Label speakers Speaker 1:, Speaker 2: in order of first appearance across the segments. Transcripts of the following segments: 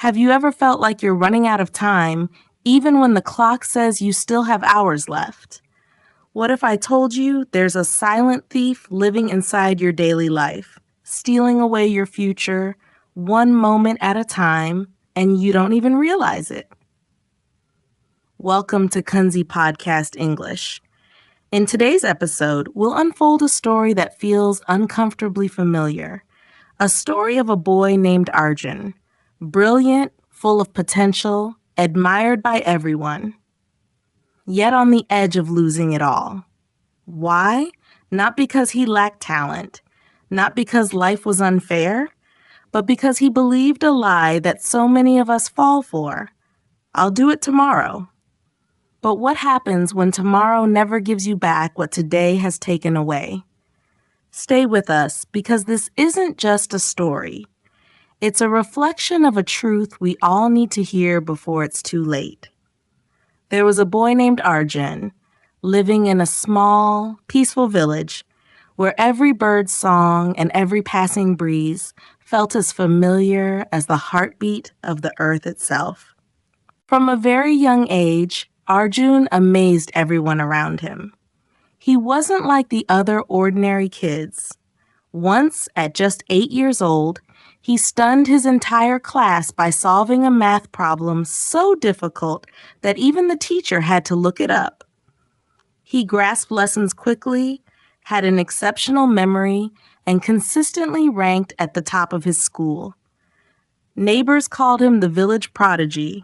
Speaker 1: Have you ever felt like you're running out of time, even when the clock says you still have hours left? What if I told you there's a silent thief living inside your daily life, stealing away your future, one moment at a time, and you don't even realize it? Welcome to Kunzy Podcast English. In today's episode, we'll unfold a story that feels uncomfortably familiar. A story of a boy named Arjun. Brilliant, full of potential, admired by everyone, yet on the edge of losing it all. Why? Not because he lacked talent, not because life was unfair, but because he believed a lie that so many of us fall for. I'll do it tomorrow. But what happens when tomorrow never gives you back what today has taken away? Stay with us, because this isn't just a story. It's a reflection of a truth we all need to hear before it's too late. There was a boy named Arjun, living in a small, peaceful village where every bird's song and every passing breeze felt as familiar as the heartbeat of the earth itself. From a very young age, Arjun amazed everyone around him. He wasn't like the other ordinary kids. Once, at just 8 years old, he stunned his entire class by solving a math problem so difficult that even the teacher had to look it up. He grasped lessons quickly, had an exceptional memory, and consistently ranked at the top of his school. Neighbors called him the village prodigy.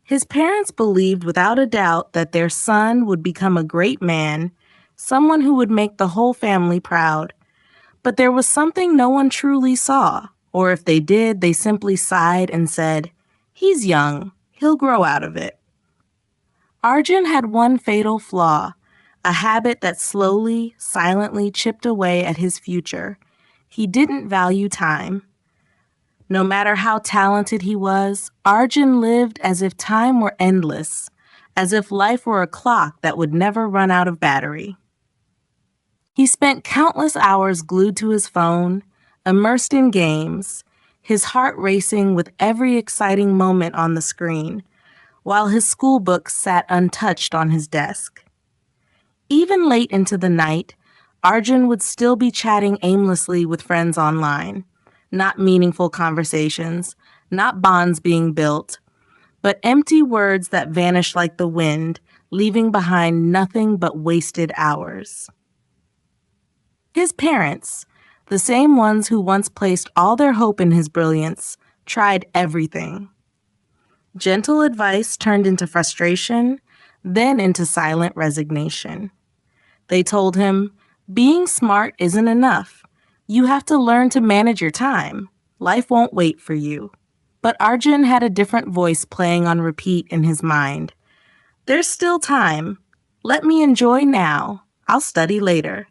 Speaker 1: His parents believed without a doubt that their son would become a great man, someone who would make the whole family proud. But there was something no one truly saw, or if they did, they simply sighed and said, "He's young, he'll grow out of it." Arjun had one fatal flaw, a habit that slowly, silently chipped away at his future. He didn't value time. No matter how talented he was, Arjun lived as if time were endless, as if life were a clock that would never run out of battery. He spent countless hours glued to his phone, immersed in games, his heart racing with every exciting moment on the screen, while his school books sat untouched on his desk. Even late into the night, Arjun would still be chatting aimlessly with friends online. Not meaningful conversations, not bonds being built, but empty words that vanished like the wind, leaving behind nothing but wasted hours. His parents, the same ones who once placed all their hope in his brilliance, tried everything. Gentle advice turned into frustration, then into silent resignation. They told him, "Being smart isn't enough. You have to learn to manage your time. Life won't wait for you." But Arjun had a different voice playing on repeat in his mind. "There's still time. Let me enjoy now. I'll study later."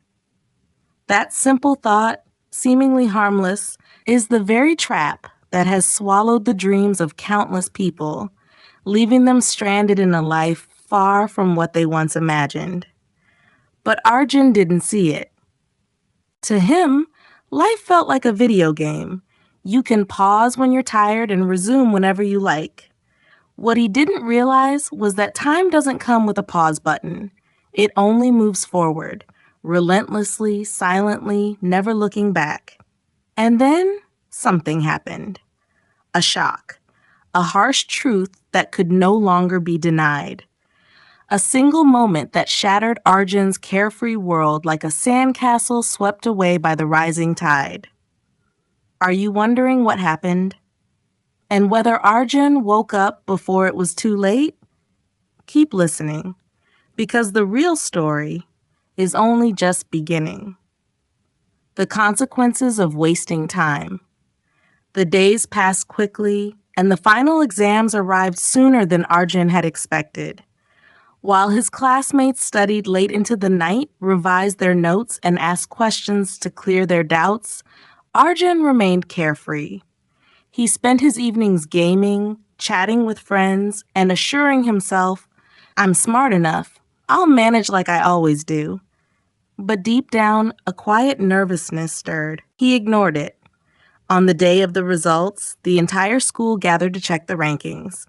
Speaker 1: That simple thought, seemingly harmless, is the very trap that has swallowed the dreams of countless people, leaving them stranded in a life far from what they once imagined. But Arjun didn't see it. To him, life felt like a video game. You can pause when you're tired and resume whenever you like. What he didn't realize was that time doesn't come with a pause button. It only moves forward, relentlessly, silently, never looking back. And then something happened. A shock. A harsh truth that could no longer be denied. A single moment that shattered Arjun's carefree world like a sandcastle swept away by the rising tide. Are you wondering what happened? And whether Arjun woke up before it was too late? Keep listening, because the real story is only just beginning. The consequences of wasting time. The days passed quickly, and the final exams arrived sooner than Arjun had expected. While his classmates studied late into the night, revised their notes, and asked questions to clear their doubts, Arjun remained carefree. He spent his evenings gaming, chatting with friends, and assuring himself, "I'm smart enough. I'll manage like I always do." But deep down, a quiet nervousness stirred. He ignored it. On the day of the results, the entire school gathered to check the rankings.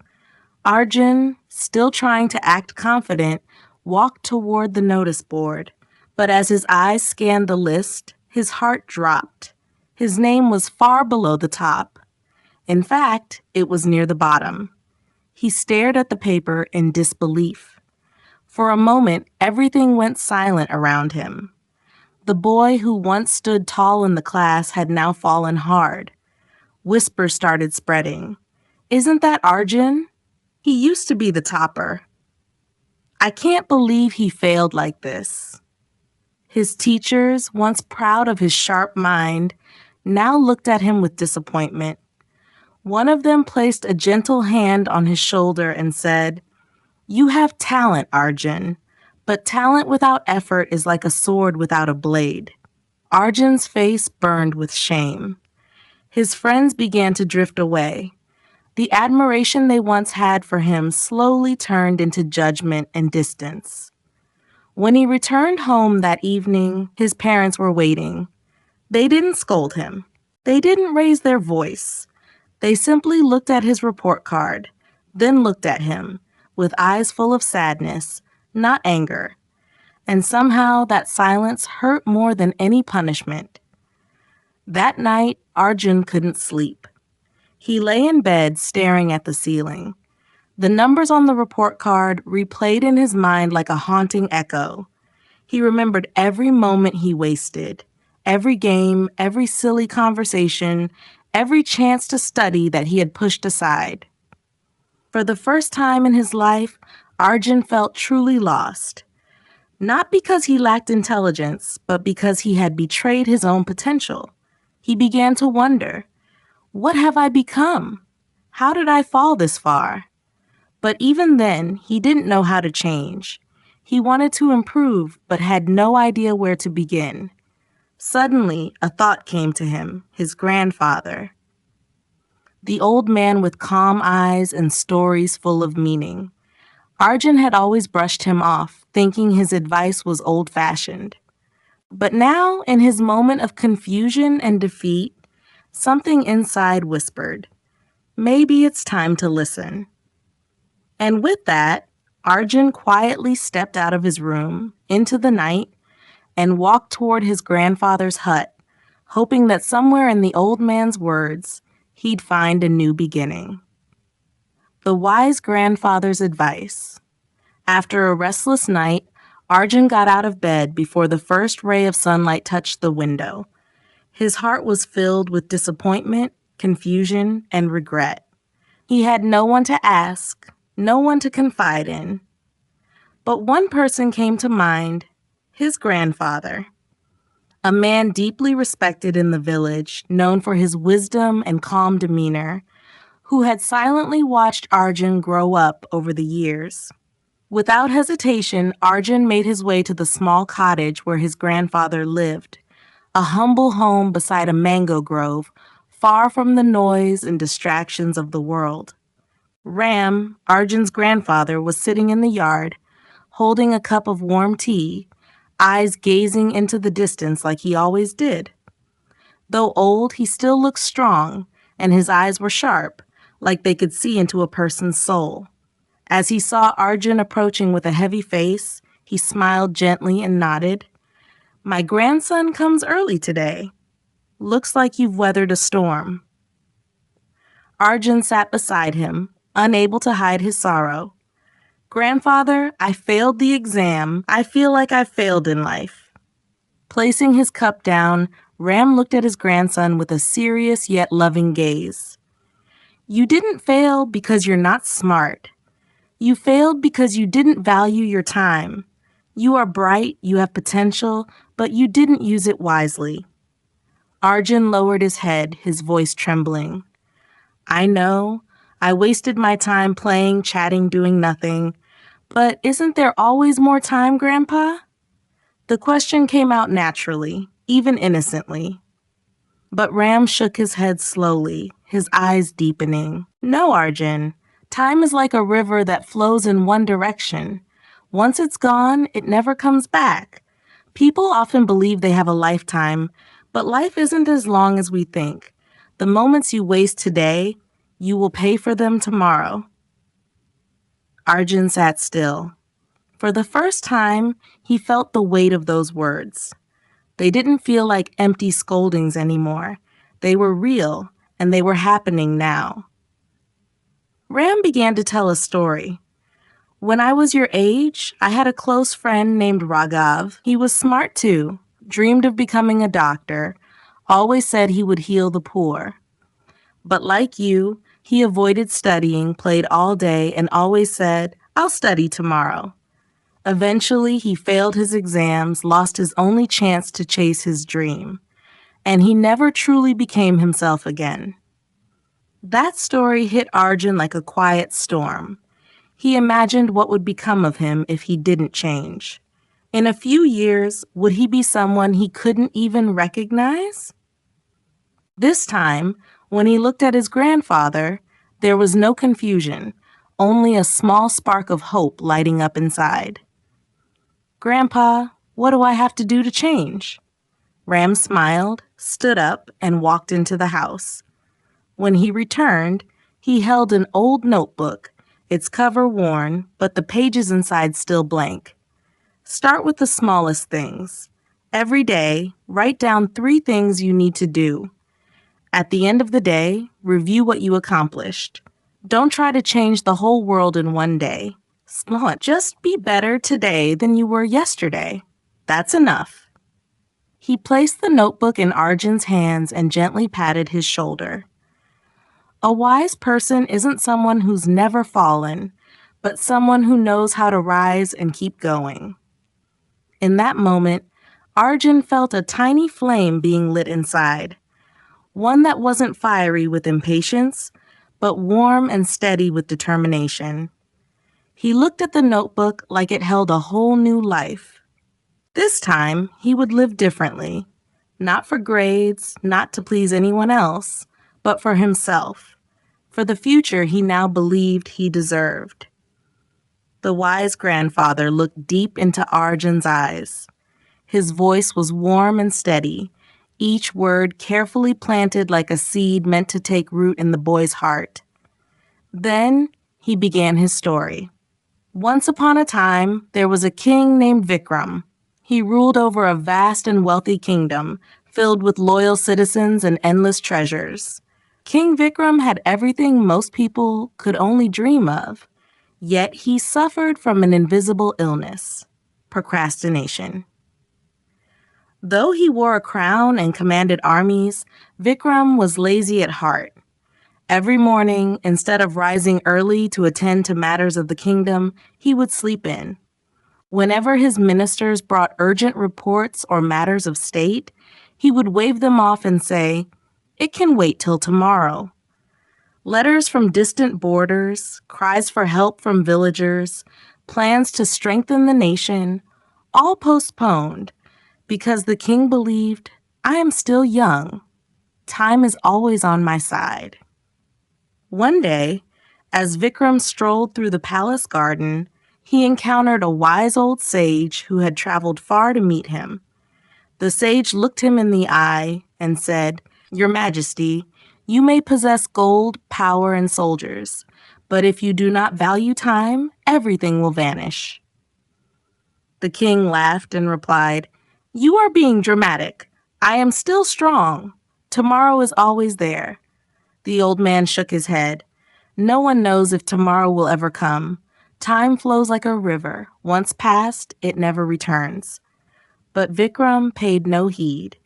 Speaker 1: Arjun, still trying to act confident, walked toward the notice board. But as his eyes scanned the list, his heart dropped. His name was far below the top. In fact, it was near the bottom. He stared at the paper in disbelief. For a moment, everything went silent around him. The boy who once stood tall in the class had now fallen hard. Whispers started spreading. "Isn't that Arjun? He used to be the topper. I can't believe he failed like this." His teachers, once proud of his sharp mind, now looked at him with disappointment. One of them placed a gentle hand on his shoulder and said, "You have talent, Arjun, but talent without effort is like a sword without a blade." Arjun's face burned with shame. His friends began to drift away. The admiration they once had for him slowly turned into judgment and distance. When he returned home that evening, his parents were waiting. They didn't scold him. They didn't raise their voice. They simply looked at his report card, then looked at him, with eyes full of sadness, not anger. And somehow that silence hurt more than any punishment. That night, Arjun couldn't sleep. He lay in bed staring at the ceiling. The numbers on the report card replayed in his mind like a haunting echo. He remembered every moment he wasted, every game, every silly conversation, every chance to study that he had pushed aside. For the first time in his life, Arjun felt truly lost. Not because he lacked intelligence, but because he had betrayed his own potential. He began to wonder, what have I become? How did I fall this far? But even then, he didn't know how to change. He wanted to improve, but had no idea where to begin. Suddenly, a thought came to him, his grandfather. The old man with calm eyes and stories full of meaning. Arjun had always brushed him off, thinking his advice was old-fashioned. But now, in his moment of confusion and defeat, something inside whispered, maybe it's time to listen. And with that, Arjun quietly stepped out of his room into the night and walked toward his grandfather's hut, hoping that somewhere in the old man's words, he'd find a new beginning. The wise grandfather's advice. After a restless night, Arjun got out of bed before the first ray of sunlight touched the window. His heart was filled with disappointment, confusion, and regret. He had no one to ask, no one to confide in. But one person came to mind, his grandfather. A man deeply respected in the village, known for his wisdom and calm demeanor, who had silently watched Arjun grow up over the years. Without hesitation, Arjun made his way to the small cottage where his grandfather lived, a humble home beside a mango grove, far from the noise and distractions of the world. Ram, Arjun's grandfather, was sitting in the yard, holding a cup of warm tea, eyes gazing into the distance like he always did. Though old, he still looked strong, and his eyes were sharp, like they could see into a person's soul. As he saw Arjun approaching with a heavy face, he smiled gently and nodded. "My grandson comes early today. Looks like you've weathered a storm." Arjun sat beside him, unable to hide his sorrow. "Grandfather, I failed the exam. I feel like I've failed in life." Placing his cup down, Ram looked at his grandson with a serious yet loving gaze. "You didn't fail because you're not smart. You failed because you didn't value your time. You are bright, you have potential, but you didn't use it wisely." Arjun lowered his head, his voice trembling. "I know. I wasted my time playing, chatting, doing nothing. But isn't there always more time, Grandpa?" The question came out naturally, even innocently. But Ram shook his head slowly, his eyes deepening. "No, Arjun. Time is like a river that flows in one direction. Once it's gone, it never comes back. People often believe they have a lifetime, but life isn't as long as we think. The moments you waste today, you will pay for them tomorrow. Arjun sat still. For the first time, he felt the weight of those words. They didn't feel like empty scoldings anymore. They were real, and they were happening now. Ram began to tell a story. When I was your age, I had a close friend named Raghav. He was smart too, dreamed of becoming a doctor, always said he would heal the poor. But like you, he avoided studying, played all day, and always said, "I'll study tomorrow." Eventually, he failed his exams, lost his only chance to chase his dream, and he never truly became himself again. That story hit Arjun like a quiet storm. He imagined what would become of him if he didn't change. In a few years, would he be someone he couldn't even recognize? This time, when he looked at his grandfather, there was no confusion, only a small spark of hope lighting up inside. "Grandpa, what do I have to do to change?" Ram smiled, stood up, and walked into the house. When he returned, he held an old notebook, its cover worn, but the pages inside still blank. Start with the smallest things. Every day, write down 3 things you need to do. At the end of the day, review what you accomplished. Don't try to change the whole world in one day. Small, just be better today than you were yesterday. That's enough. He placed the notebook in Arjun's hands and gently patted his shoulder. A wise person isn't someone who's never fallen, but someone who knows how to rise and keep going. In that moment, Arjun felt a tiny flame being lit inside. One that wasn't fiery with impatience, but warm and steady with determination. He looked at the notebook like it held a whole new life. This time, he would live differently. Not for grades, not to please anyone else, but for himself. For the future he now believed he deserved. The wise grandfather looked deep into Arjun's eyes. His voice was warm and steady, each word carefully planted like a seed meant to take root in the boy's heart. Then he began his story. Once upon a time, there was a king named Vikram. He ruled over a vast and wealthy kingdom, filled with loyal citizens and endless treasures. King Vikram had everything most people could only dream of, yet he suffered from an invisible illness: procrastination. Though he wore a crown and commanded armies, Vikram was lazy at heart. Every morning, instead of rising early to attend to matters of the kingdom, he would sleep in. Whenever his ministers brought urgent reports or matters of state, he would wave them off and say, "It can wait till tomorrow." Letters from distant borders, cries for help from villagers, plans to strengthen the nation, all postponed because the king believed, "I am still young. Time is always on my side." One day, as Vikram strolled through the palace garden, he encountered a wise old sage who had traveled far to meet him. The sage looked him in the eye and said, "Your Majesty, you may possess gold, power, and soldiers, but if you do not value time, everything will vanish." The king laughed and replied, "You are being dramatic. I am still strong. Tomorrow is always there." The old man shook his head. "No one knows if tomorrow will ever come. Time flows like a river. Once passed, it never returns." But Vikram paid no heed.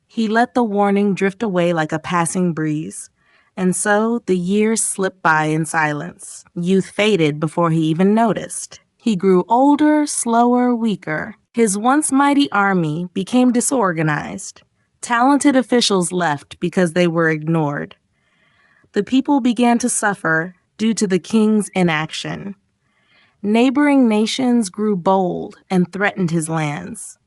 Speaker 1: He let the warning drift away like a passing breeze. And so the years slipped by in silence. Youth faded before he even noticed. He grew older, slower, weaker. His once mighty army became disorganized. Talented officials left because they were ignored. The people began to suffer due to the king's inaction. Neighboring nations grew bold and threatened his lands.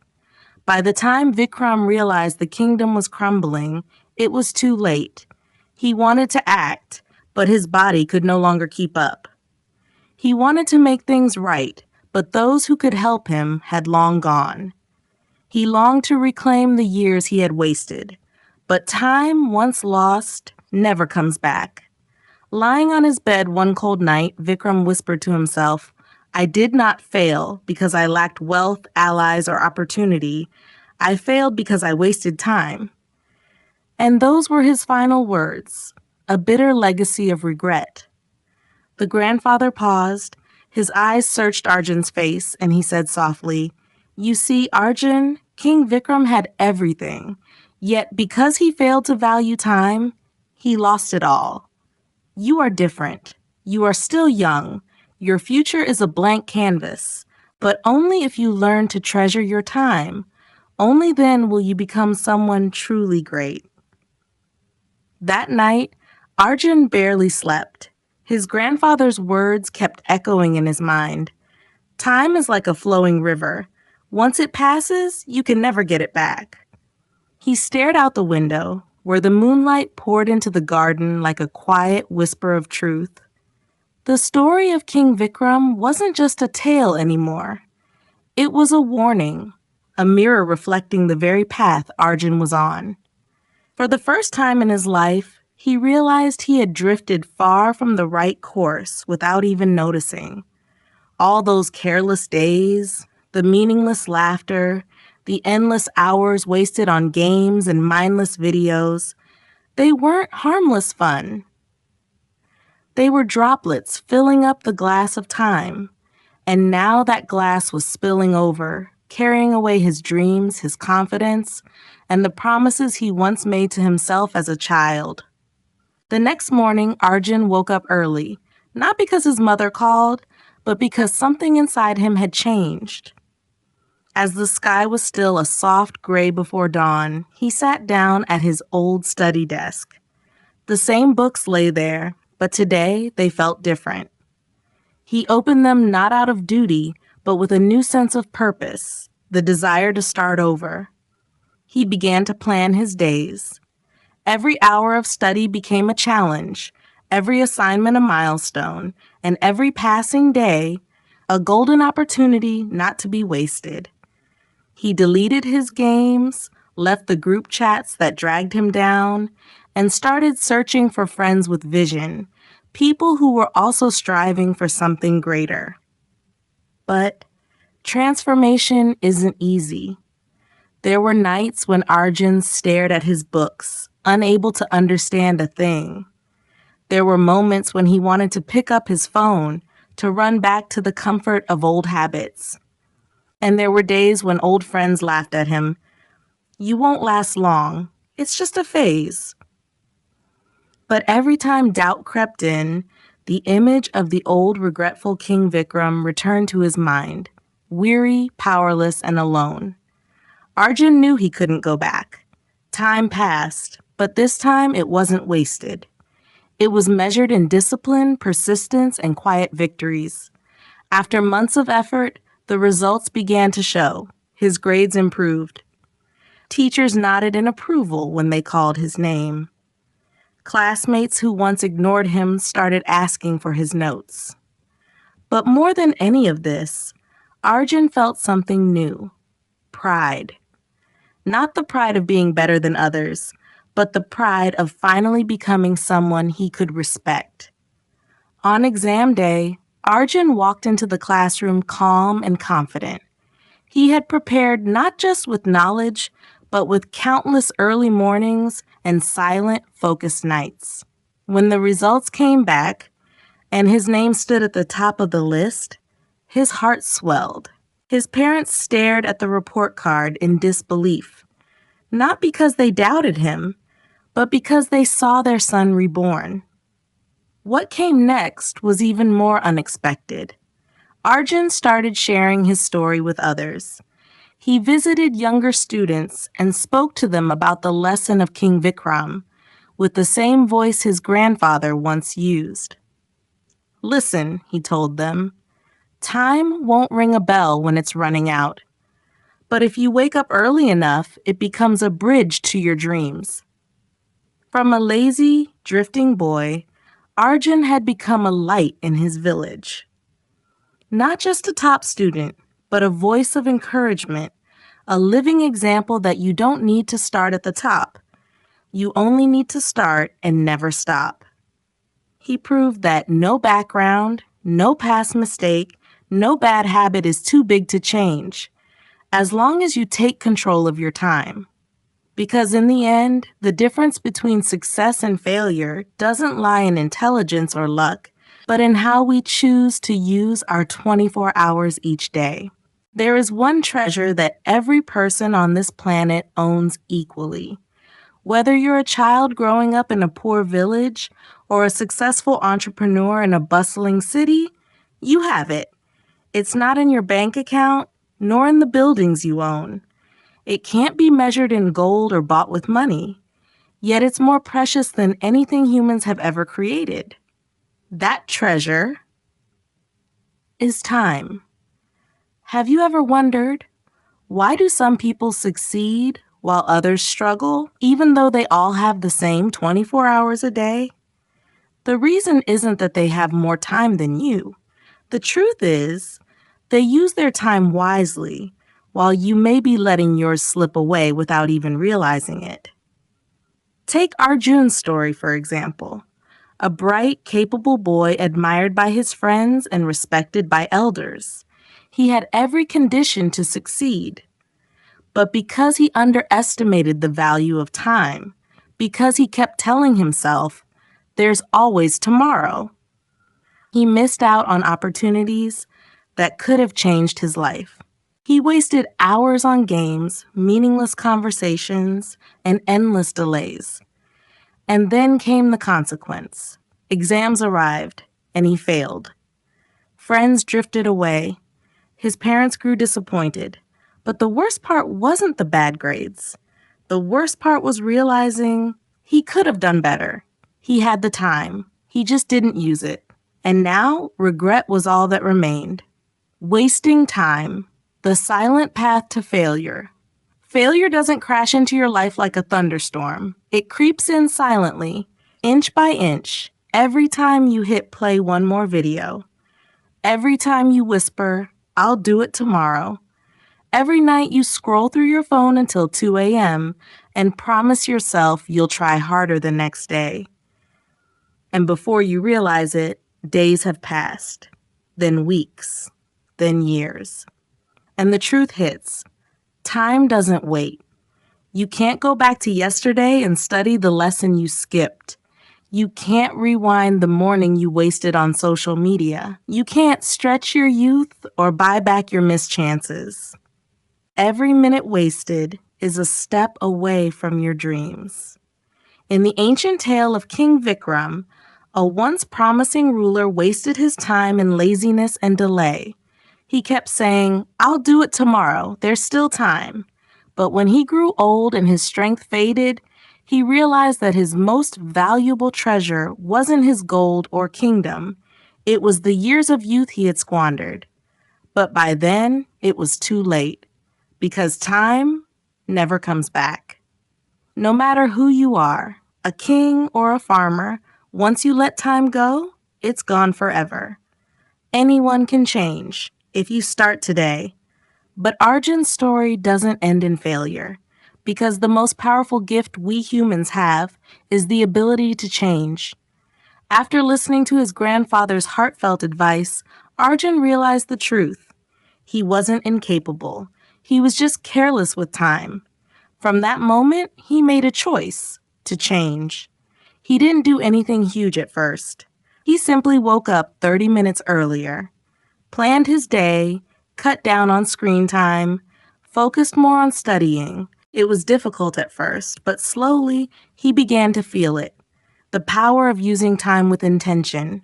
Speaker 1: By the time Vikram realized the kingdom was crumbling, it was too late. He wanted to act, but his body could no longer keep up. He wanted to make things right, but those who could help him had long gone. He longed to reclaim the years he had wasted, but time once lost never comes back. Lying on his bed one cold night, Vikram whispered to himself, I did not fail because I lacked wealth, allies, or opportunity. I failed because I wasted time. And those were his final words, a bitter legacy of regret. The grandfather paused. His eyes searched Arjun's face, and he said softly, You see, Arjun, King Vikram had everything. Yet because he failed to value time, he lost it all. You are different. You are still young. Your future is a blank canvas. But only if you learn to treasure your time. Only then will you become someone truly great. That night, Arjun barely slept. His grandfather's words kept echoing in his mind. Time is like a flowing river. Once it passes, you can never get it back. He stared out the window, where the moonlight poured into the garden like a quiet whisper of truth. The story of King Vikram wasn't just a tale anymore. It was a warning, a mirror reflecting the very path Arjun was on. For the first time in his life, he realized he had drifted far from the right course without even noticing. All those careless days, the meaningless laughter, the endless hours wasted on games and mindless videos, they weren't harmless fun. They were droplets filling up the glass of time, and now that glass was spilling over, carrying away his dreams, his confidence, and the promises he once made to himself as a child. The next morning, Arjun woke up early, not because his mother called, but because something inside him had changed. As the sky was still a soft gray before dawn, he sat down at his old study desk. The same books lay there, but today they felt different. He opened them not out of duty, but with a new sense of purpose, the desire to start over. He began to plan his days. Every hour of study became a challenge, every assignment a milestone, and every passing day a golden opportunity not to be wasted. He deleted his games, left the group chats that dragged him down, and started searching for friends with vision, people who were also striving for something greater. But transformation isn't easy. There were nights when Arjun stared at his books, unable to understand a thing. There were moments when he wanted to pick up his phone, to run back to the comfort of old habits. And there were days when old friends laughed at him. You won't last long. It's just a phase. But every time doubt crept in, the image of the old regretful King Vikram returned to his mind, weary, powerless, and alone. Arjun knew he couldn't go back. Time passed, but this time it wasn't wasted. It was measured in discipline, persistence, and quiet victories. After months of effort, the results began to show. His grades improved. Teachers nodded in approval when they called his name. Classmates who once ignored him started asking for his notes. But more than any of this, Arjun felt something new: pride. Not the pride of being better than others, but the pride of finally becoming someone he could respect. On exam day, Arjun walked into the classroom calm and confident. He had prepared not just with knowledge, but with countless early mornings and silent, focused nights. When the results came back, and his name stood at the top of the list, his heart swelled. His parents stared at the report card in disbelief, not because they doubted him, but because they saw their son reborn. What came next was even more unexpected. Arjun started sharing his story with others. He visited younger students and spoke to them about the lesson of King Vikram, with the same voice his grandfather once used. Listen, he told them, time won't ring a bell when it's running out. But if you wake up early enough, it becomes a bridge to your dreams. From a lazy, drifting boy, Arjun had become a light in his village. Not just a top student, but a voice of encouragement, a living example that you don't need to start at the top. You only need to start and never stop. He proved that no background, no past mistake, no bad habit is too big to change, as long as you take control of your time. Because in the end, the difference between success and failure doesn't lie in intelligence or luck, but in how we choose to use our 24 hours each day. There is one treasure that every person on this planet owns equally. Whether you're a child growing up in a poor village or a successful entrepreneur in a bustling city, you have it. It's not in your bank account, nor in the buildings you own. It can't be measured in gold or bought with money, yet it's more precious than anything humans have ever created. That treasure is time. Have you ever wondered, why do some people succeed while others struggle, even though they all have the same 24 hours a day? The reason isn't that they have more time than you. The truth is, they use their time wisely, while you may be letting yours slip away without even realizing it. Take Arjun's story, for example. A bright, capable boy admired by his friends and respected by elders. He had every condition to succeed. But because he underestimated the value of time, because he kept telling himself, "There's always tomorrow," he missed out on opportunities that could have changed his life. He wasted hours on games, meaningless conversations, and endless delays. And then came the consequence. Exams arrived, and he failed. Friends drifted away. His parents grew disappointed. But the worst part wasn't the bad grades. The worst part was realizing he could have done better. He had the time. He just didn't use it. And now, regret was all that remained. Wasting time, the silent path to failure. Failure doesn't crash into your life like a thunderstorm. It creeps in silently, inch by inch, every time you hit play one more video. Every time you whisper, "I'll do it tomorrow." Every night you scroll through your phone until 2 a.m. and promise yourself you'll try harder the next day. And before you realize it, days have passed, then weeks, then years. And the truth hits. Time doesn't wait. You can't go back to yesterday and study the lesson you skipped. You can't rewind the morning you wasted on social media. You can't stretch your youth or buy back your missed chances. Every minute wasted is a step away from your dreams. In the ancient tale of King Vikram, a once promising ruler wasted his time in laziness and delay. He kept saying, "I'll do it tomorrow, there's still time." But when he grew old and his strength faded, he realized that his most valuable treasure wasn't his gold or kingdom. It was the years of youth he had squandered. But by then, it was too late, because time never comes back. No matter who you are, a king or a farmer, once you let time go, it's gone forever. Anyone can change if you start today. But Arjun's story doesn't end in failure, because the most powerful gift we humans have is the ability to change. After listening to his grandfather's heartfelt advice, Arjun realized the truth. He wasn't incapable. He was just careless with time. From that moment, he made a choice to change. He didn't do anything huge at first. He simply woke up 30 minutes earlier, planned his day, cut down on screen time, focused more on studying. It was difficult at first, but slowly he began to feel it. The power of using time with intention.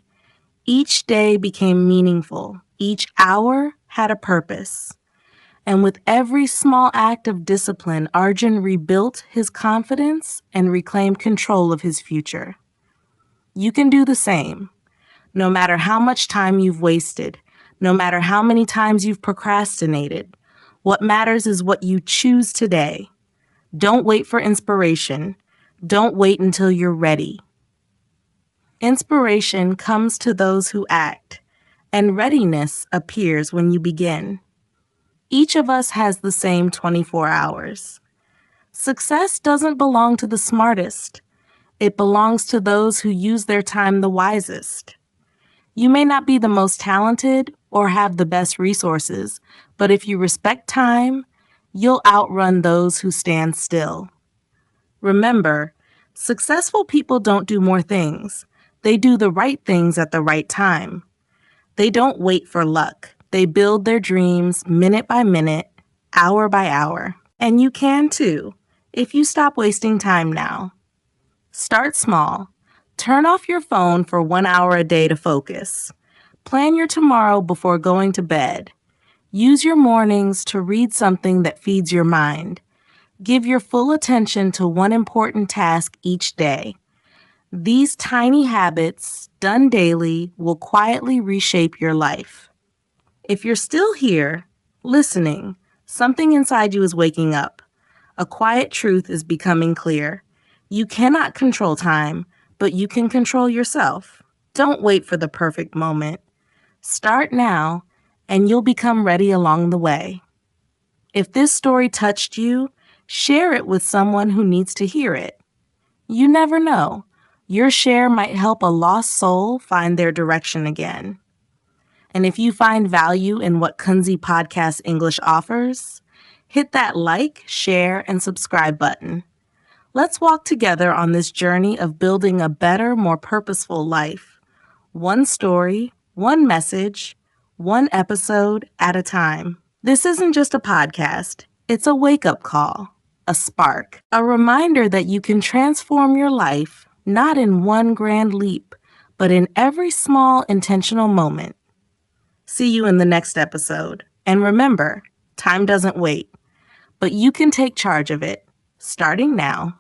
Speaker 1: Each day became meaningful. Each hour had a purpose. And with every small act of discipline, Arjun rebuilt his confidence and reclaimed control of his future. You can do the same. No matter how much time you've wasted, no matter how many times you've procrastinated, what matters is what you choose today. Don't wait for inspiration. Don't wait until you're ready. Inspiration comes to those who act, and readiness appears when you begin. Each of us has the same 24 hours. Success doesn't belong to the smartest. It belongs to those who use their time the wisest. You may not be the most talented or have the best resources, but if you respect time, you'll outrun those who stand still. Remember, successful people don't do more things. They do the right things at the right time. They don't wait for luck. They build their dreams minute by minute, hour by hour. And you can too, if you stop wasting time now. Start small. Turn off your phone for 1 hour a day to focus. Plan your tomorrow before going to bed. Use your mornings to read something that feeds your mind. Give your full attention to one important task each day. These tiny habits, done daily, will quietly reshape your life. If you're still here, listening, something inside you is waking up. A quiet truth is becoming clear. You cannot control time, but you can control yourself. Don't wait for the perfect moment. Start now, and you'll become ready along the way. If this story touched you, share it with someone who needs to hear it. You never know. Your share might help a lost soul find their direction again. And if you find value in what Kunzy Podcast English offers, hit that like, share, and subscribe button. Let's walk together on this journey of building a better, more purposeful life. One story, one message, one episode at a time. This isn't just a podcast. It's a wake-up call, a spark, a reminder that you can transform your life not in one grand leap, but in every small intentional moment. See you in the next episode. And remember, time doesn't wait, but you can take charge of it, starting now.